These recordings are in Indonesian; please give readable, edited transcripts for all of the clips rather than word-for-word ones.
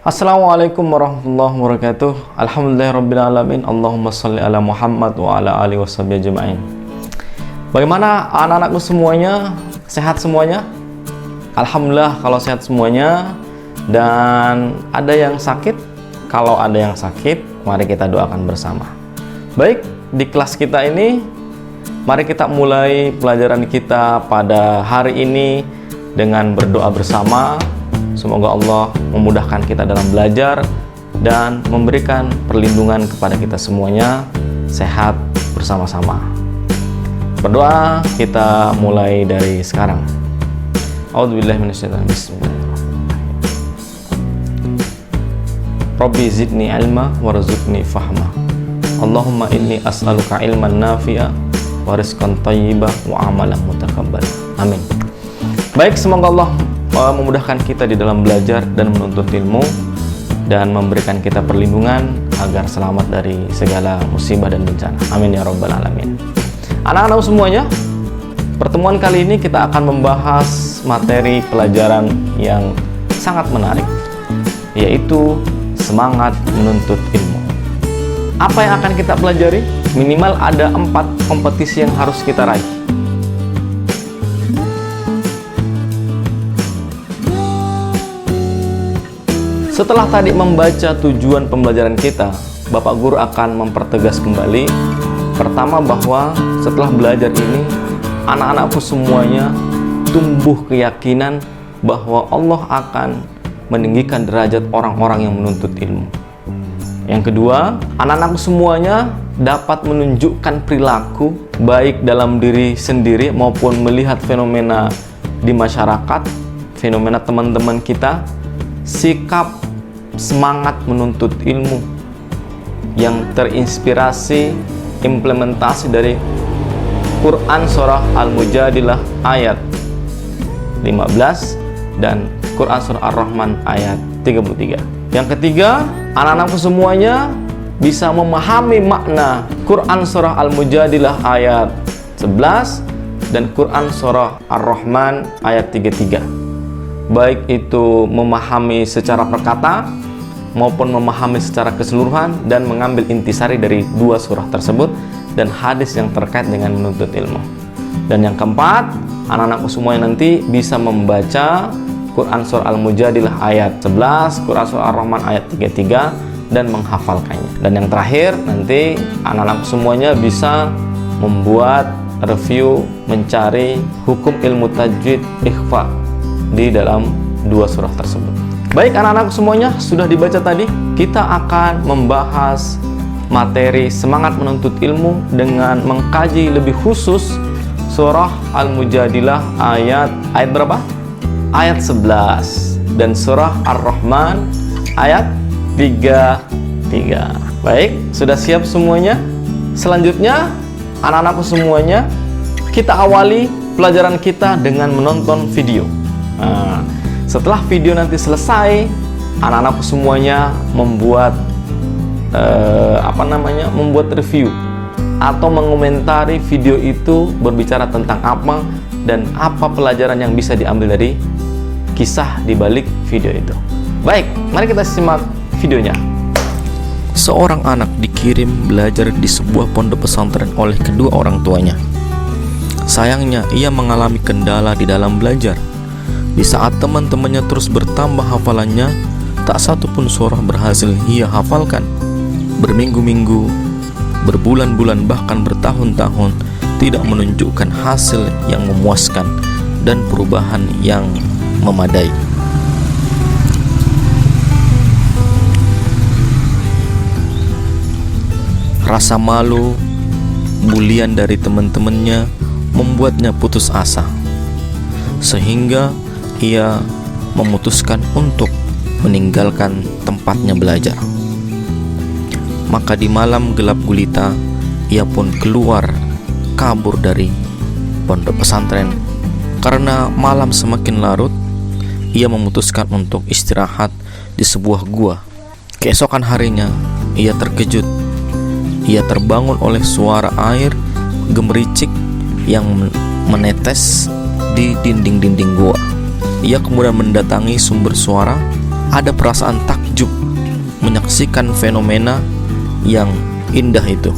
Assalamualaikum warahmatullahi wabarakatuh. Alhamdulillahirrabbilalamin. Allahumma sholli ala Muhammad wa ala alihi washabihi ajma'in. Bagaimana anak-anakku semuanya? Sehat semuanya? Alhamdulillah kalau sehat semuanya. Dan ada yang sakit? Kalau ada yang sakit, mari kita doakan bersama. Baik, di kelas kita ini mari kita mulai pelajaran kita pada hari ini dengan berdoa bersama. Semoga Allah memudahkan kita dalam belajar dan memberikan perlindungan kepada kita semuanya, sehat bersama-sama. Berdoa kita mulai dari sekarang. A'udzubillahi minasyaitonir rajim. Bismillahirrahmanirrahim. Rabbi zidni ilma warzuqni fahma. Allahumma inni as'aluka ilman nafi'a wa rizqan thayyiban wa amalan mutaqabbal. Amin. Baik, semoga Allah memudahkan kita di dalam belajar dan menuntut ilmu dan memberikan kita perlindungan agar selamat dari segala musibah dan bencana. Amin ya rabbal alamin. Anak-anak semuanya, pertemuan kali ini kita akan membahas materi pelajaran yang sangat menarik, yaitu semangat menuntut ilmu. Apa yang akan kita pelajari? Minimal ada 4 kompetisi yang harus kita raih. Setelah tadi membaca tujuan pembelajaran kita, Bapak Guru akan mempertegas kembali. Pertama, bahwa setelah belajar ini, anak-anakku semuanya tumbuh keyakinan bahwa Allah akan meninggikan derajat orang-orang yang menuntut ilmu. Yang kedua, anak-anakku semuanya dapat menunjukkan perilaku baik dalam diri sendiri maupun melihat fenomena di masyarakat, fenomena teman-teman kita, sikap semangat menuntut ilmu yang terinspirasi implementasi dari Quran Surah Al-Mujadilah ayat 15 dan Quran Surah Ar-Rahman ayat 33. Yang ketiga, anak-anakku semuanya bisa memahami makna Quran Surah Al-Mujadilah ayat 11 dan Quran Surah Ar-Rahman ayat 33. Baik itu memahami secara perkata maupun memahami secara keseluruhan dan mengambil intisari dari 2 surah tersebut dan hadis yang terkait dengan menuntut ilmu. Dan yang keempat, anak-anakku semuanya nanti bisa membaca Quran Surah Al-Mujadilah ayat 11, Quran Surah Ar-Rahman ayat 33 dan menghafalkannya. Dan yang terakhir, nanti anak-anakku semuanya bisa membuat review, mencari hukum ilmu tajwid ikhfa di dalam 2 surah tersebut. Baik anak-anak semuanya, sudah dibaca tadi. Kita akan membahas materi semangat menuntut ilmu dengan mengkaji lebih khusus surah Al-Mujadilah ayat berapa? Ayat 11 dan surah Ar-Rahman ayat 33. Baik, sudah siap semuanya? Selanjutnya, anak-anakku semuanya, kita awali pelajaran kita dengan menonton video. Setelah video nanti selesai, anak-anakku semuanya membuat membuat review atau mengomentari video itu berbicara tentang apa dan apa pelajaran yang bisa diambil dari kisah di balik video itu. Baik, mari kita simak videonya. Seorang anak dikirim belajar di sebuah pondok pesantren oleh kedua orang tuanya. Sayangnya, ia mengalami kendala di dalam belajar. Di saat teman-temannya terus bertambah hafalannya, tak satu pun surah berhasil ia hafalkan. Berminggu-minggu, berbulan-bulan, bahkan bertahun-tahun tidak menunjukkan hasil yang memuaskan dan perubahan yang memadai. Rasa malu, bulian dari teman-temannya membuatnya putus asa, sehingga ia memutuskan untuk meninggalkan tempatnya belajar. Maka di malam gelap gulita, ia pun keluar kabur dari pondok pesantren. Karena malam semakin larut, ia memutuskan untuk istirahat di sebuah gua. Keesokan harinya, ia terkejut. Ia terbangun oleh suara air gemericik yang menetes di dinding-dinding gua. Ia kemudian mendatangi sumber suara ada perasaan takjub menyaksikan fenomena yang indah itu.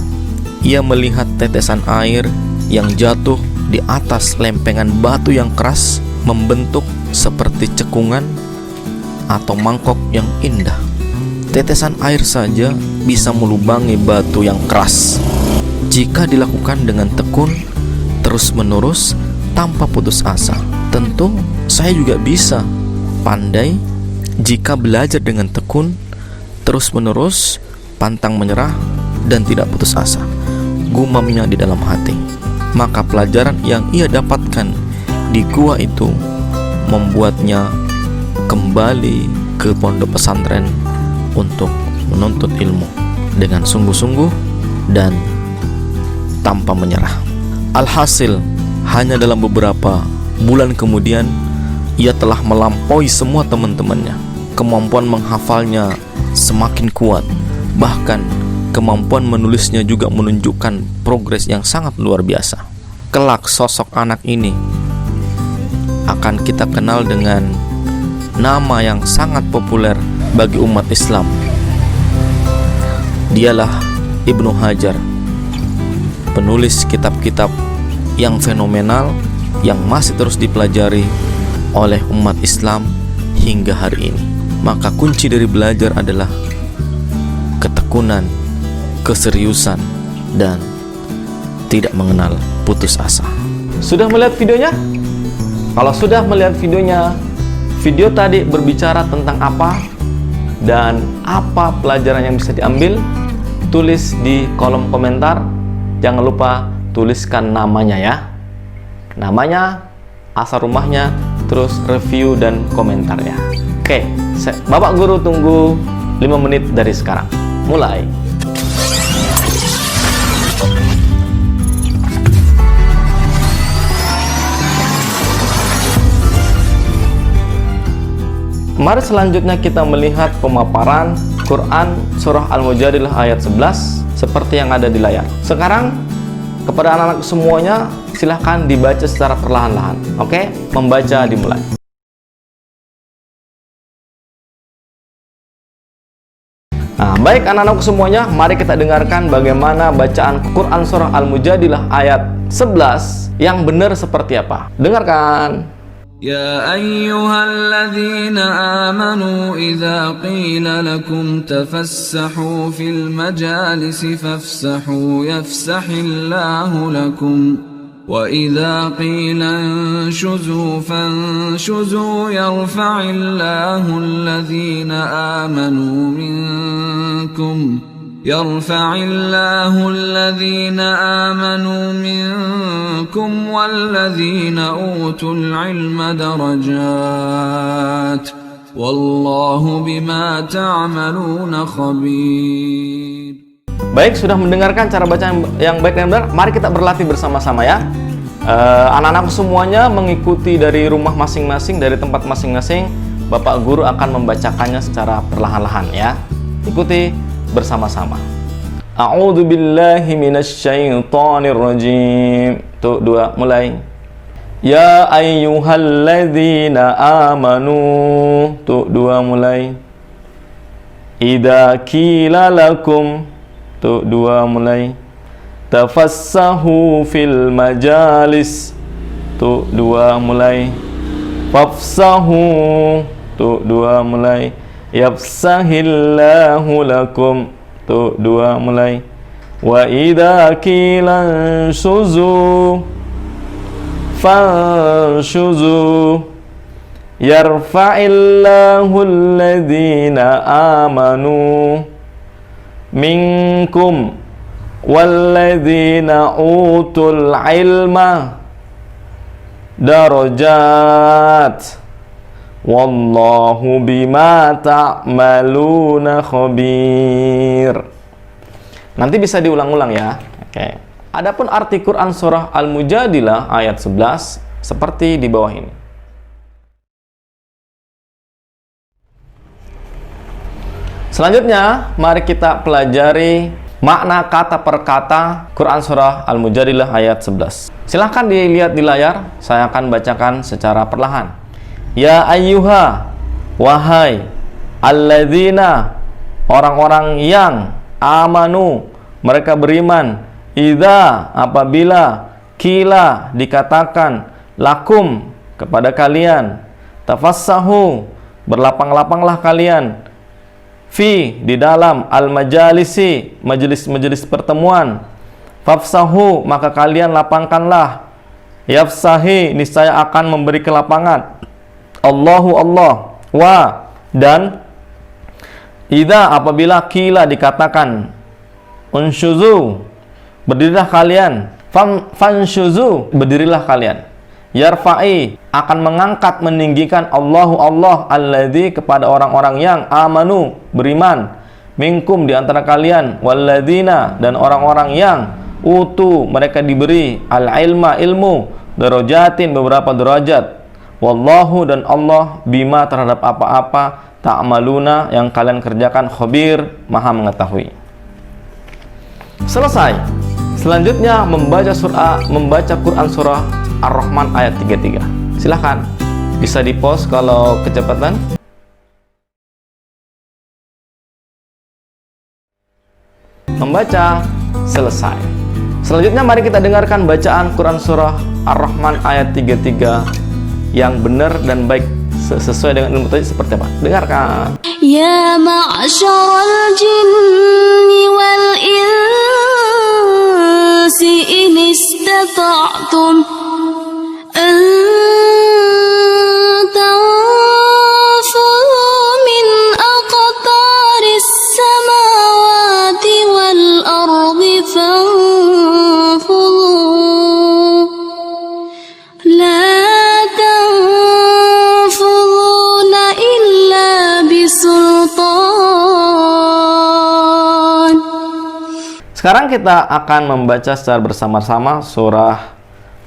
Ia melihat tetesan air yang jatuh di atas lempengan batu yang keras, membentuk seperti cekungan atau mangkok yang indah. Tetesan air saja bisa melubangi batu yang keras jika dilakukan dengan tekun, terus-menerus, tanpa putus asa. Tentu saya juga bisa pandai jika belajar dengan tekun, terus-menerus, pantang menyerah, dan tidak putus asa, gumamnya di dalam hati. Maka pelajaran yang ia dapatkan di gua itu membuatnya kembali ke pondok pesantren untuk menuntut ilmu dengan sungguh-sungguh dan tanpa menyerah. Alhasil, hanya dalam beberapa bulan kemudian ia telah melampaui semua teman-temannya. Kemampuan menghafalnya semakin kuat, bahkan kemampuan menulisnya juga menunjukkan progres yang sangat luar biasa. Kelak sosok anak ini akan kita kenal dengan nama yang sangat populer bagi umat Islam. Dialah Ibnu Hajar, penulis kitab-kitab yang fenomenal yang masih terus dipelajari oleh umat Islam hingga hari ini. Maka kunci dari belajar adalah ketekunan, keseriusan, dan tidak mengenal putus asa. Sudah melihat videonya? Kalau sudah melihat videonya, video tadi berbicara tentang apa dan apa pelajaran yang bisa diambil? Tulis di kolom komentar. Jangan lupa tuliskan namanya ya. Namanya, asal rumahnya, terus review dan komentarnya. Oke, Bapak Guru tunggu 5 menit dari sekarang. Mulai. Mari selanjutnya kita melihat pemaparan Quran Surah Al-Mujadilah ayat 11 seperti yang ada di layar. Sekarang kepada anak-anak semuanya silahkan dibaca secara perlahan-lahan. Oke, membaca dimulai. Nah, baik anak-anak semuanya, mari kita dengarkan bagaimana bacaan Quran Surah Al-Mujadilah ayat 11 yang benar seperti apa. Dengarkan. يا أيها الذين آمنوا إذا قيل لكم تفسحوا في المجالس فافسحوا يفسح الله لكم وإذا قيل انشزوا فانشزوا يرفع الله الذين آمنوا منكم والذين أوتوا العلم درجات والله بما تعملون خبير. Baik, sudah mendengarkan cara baca yang baik dan benar. Mari kita berlatih bersama-sama ya. Anak-anak semuanya mengikuti dari rumah masing-masing, dari tempat masing-masing. Bapak Guru akan membacakannya secara perlahan-lahan ya. Ikuti bersama-sama. A'udzu billahi minasyaitonir rajim. Tuh, 2, mulai. Ya ayyuhalladzina amanu. Tuh, 2, mulai. Idza qila lakum. Tuh, 2, mulai. Tafassahu fil majalis. Tuh, 2, mulai. Fafsahu. Tuh, 2, mulai. Yafsahillahu lakum. Tuh, 2, mulai. Wa idza qila anshuzu fanshuzu yarfa'illahu alladhina amanu minkum walladhina utul ilma darajat wallahu bima ta'maluna khabir. Nanti bisa diulang-ulang ya. Oke. Adapun arti Quran Surah Al-Mujadilah ayat 11 seperti di bawah ini. Selanjutnya, mari kita pelajari makna kata per kata Quran Surah Al-Mujadilah ayat 11. Silahkan dilihat di layar, saya akan bacakan secara perlahan. Ya ayyuha, wahai. alladzina, orang-orang yang amanu, mereka beriman, idza, apabila kila, dikatakan, lakum, kepada kalian, tafassahu, berlapang-lapanglah kalian, fi, di dalam, al-majalisi, majelis-majelis pertemuan, fafsahu, maka kalian lapangkanlah, yafsahi, niscaya akan memberi kelapangan, Allahu, Allah, wa, dan idza, apabila kila, dikatakan, unsyuzu, berdirilah kalian, fanshuzu, berdirilah kalian, yarfa'i, akan mengangkat, meninggikan, Allahu, Allah, alladzi, kepada orang-orang yang amanu, beriman, minkum, di antara kalian, walladzina, dan orang-orang yang utu, mereka diberi, al-ilma, ilmu, darajatin, beberapa derajat, wallahu, dan Allah, bima, terhadap apa-apa, ta'maluna, yang kalian kerjakan, khabir, maha mengetahui. Selesai. Selanjutnya membaca Quran surah Ar-Rahman ayat 33. Silahkan, bisa di-pause kalau kecepatan. Membaca selesai. Selanjutnya mari kita dengarkan bacaan Quran surah Ar-Rahman ayat 33 yang benar dan baik sesuai dengan ilmu tadi seperti apa. Dengarkan. Ya ma'syaral jinni wal insi in istata'tum an tanfudhu min aqtaris samawati wal ardi fanfudhu la tanfudhuna illa bisultan. Sekarang kita akan membaca secara bersama-sama surah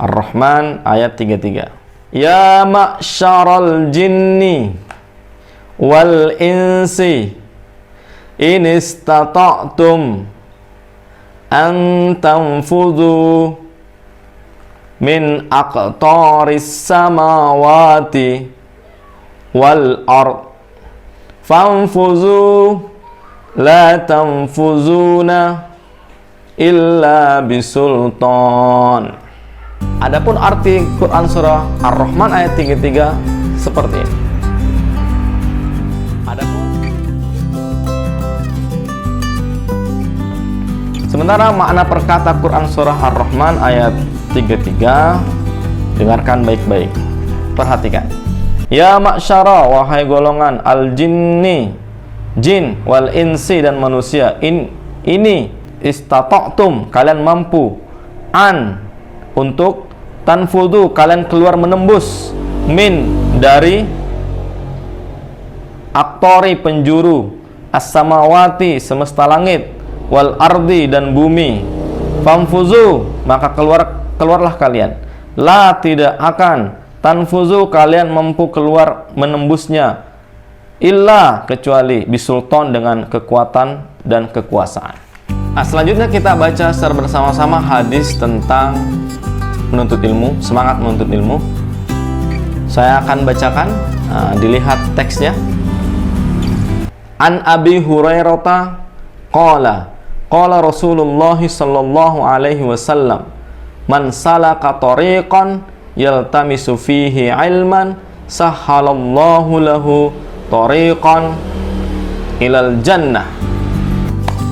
Ar-Rahman ayat 33. Ya ma'syaral jinni wal insi in istata'tum an tanfudhu min aqtaris samawati wal ard fanfudhu la tanfuzuna illa bisultan. Adapun arti Quran surah Ar-Rahman ayat 33 seperti ini. Sementara makna perkata Quran surah Ar-Rahman ayat 33, dengarkan baik-baik. Perhatikan. Ya ma'syara, wahai golongan al-jinni, jin, wal insi, dan manusia, ini istata'tum, kalian mampu, an, untuk, tanfudu, kalian keluar menembus, min, dari, aktori, penjuru, as-samawati, semesta langit, wal ardi, dan bumi, famfuzu, maka keluarlah kalian, la, tidak akan, tanfuzu, kalian mampu keluar menembusnya, illa, kecuali, bisultan, dengan kekuatan dan kekuasaan. Nah, selanjutnya kita baca secara bersama-sama hadis tentang menuntut ilmu, semangat menuntut ilmu. Saya akan bacakan, dilihat teksnya. An Abi Hurairah qala Rasulullah sallallahu alaihi wasallam, man salaka tariqan yaltamisu fihi ilman sahhalallahu lahu tariqan ilal jannah.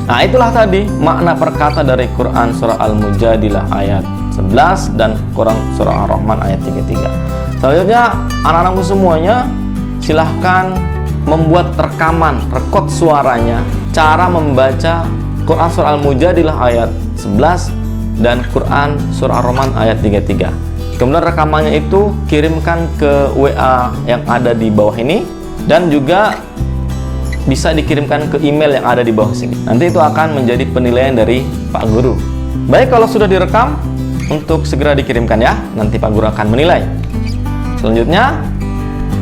Nah, itulah tadi makna perkata dari Quran surah Al-Mujadilah ayat 11 dan Quran surah Ar-Rahman ayat 33. Selanjutnya, anak-anakku semuanya, silahkan membuat rekaman, rekod suaranya, cara membaca Quran surah Al-Mujadilah ayat 11 dan Quran surah Ar-Rahman ayat 33. Kemudian rekamannya itu kirimkan ke WA yang ada di bawah ini, dan juga bisa dikirimkan ke email yang ada di bawah sini. Nanti itu akan menjadi penilaian dari Pak Guru. Baik, kalau sudah direkam, untuk segera dikirimkan ya. Nanti Pak Guru akan menilai. Selanjutnya,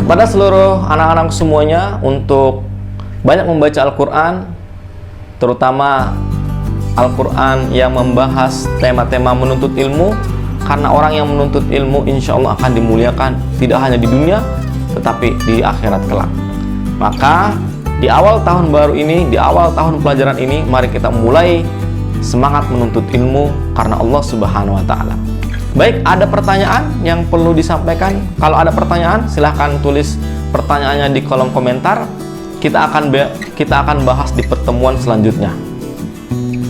kepada seluruh anak-anak semuanya, untuk banyak membaca Al-Quran, terutama Al-Quran yang membahas tema-tema menuntut ilmu, karena orang yang menuntut ilmu insya Allah akan dimuliakan tidak hanya di dunia, tetapi di akhirat kelak. Maka Di awal tahun baru ini, di awal tahun pelajaran ini, mari kita mulai semangat menuntut ilmu karena Allah Subhanahu wa Ta'ala. Baik, ada pertanyaan yang perlu disampaikan? Kalau ada pertanyaan, silahkan tulis pertanyaannya di kolom komentar. Kita akan bahas di pertemuan selanjutnya.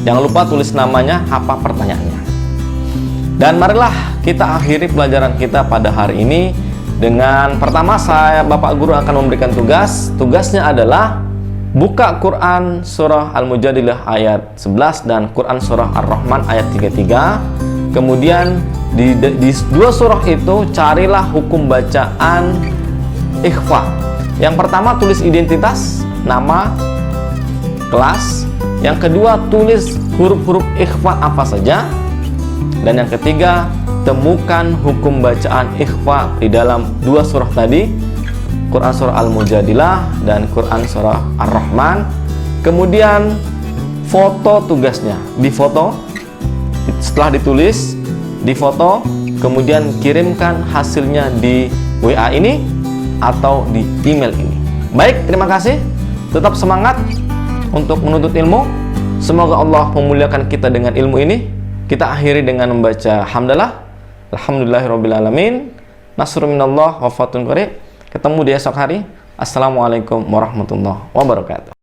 Jangan lupa tulis namanya, apa pertanyaannya. Dan marilah kita akhiri pelajaran kita pada hari ini dengan pertama, Bapak Guru akan memberikan tugas. Tugasnya adalah buka Quran surah Al-Mujadilah ayat 11 dan Quran surah Ar-Rahman ayat 33. Kemudian di dua surah itu carilah hukum bacaan ikhfa. Yang pertama, tulis identitas, nama, kelas. Yang kedua, tulis huruf-huruf ikhfa apa saja. Dan yang ketiga, temukan hukum bacaan ikhfa di dalam dua surah tadi, Quran surah Al-Mujadilah dan Quran surah Ar-Rahman. Kemudian foto tugasnya, difoto, setelah ditulis, difoto, kemudian kirimkan hasilnya di WA ini atau di email ini. Baik, terima kasih. Tetap semangat untuk menuntut ilmu. Semoga Allah memuliakan kita dengan ilmu ini. Kita akhiri dengan membaca hamdalah. Alhamdulillahirrabbilalamin. Nasrun minallah wa fathun qarib. Ketemu di esok hari. Assalamualaikum warahmatullahi wabarakatuh.